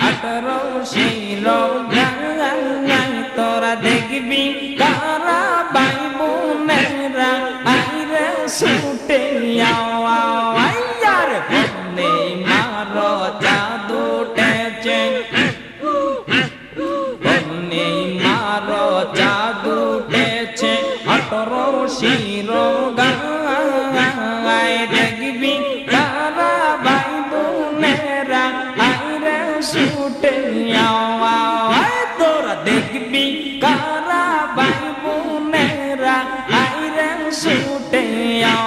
আঠারো শির গাঙাই তোরা দেখবি কারা ভাই বোনেরা আইরে ছুটে আওয়ার বনে মারো জাদু টেচে বনে মারো জাদু টেচে আঠারো শির গাঙাই দেখবি কারা ভাই বোনেরা আইরে ছুটে তোরা দেখবি কারা ভাই বোনেরা আইরে ছুটে আ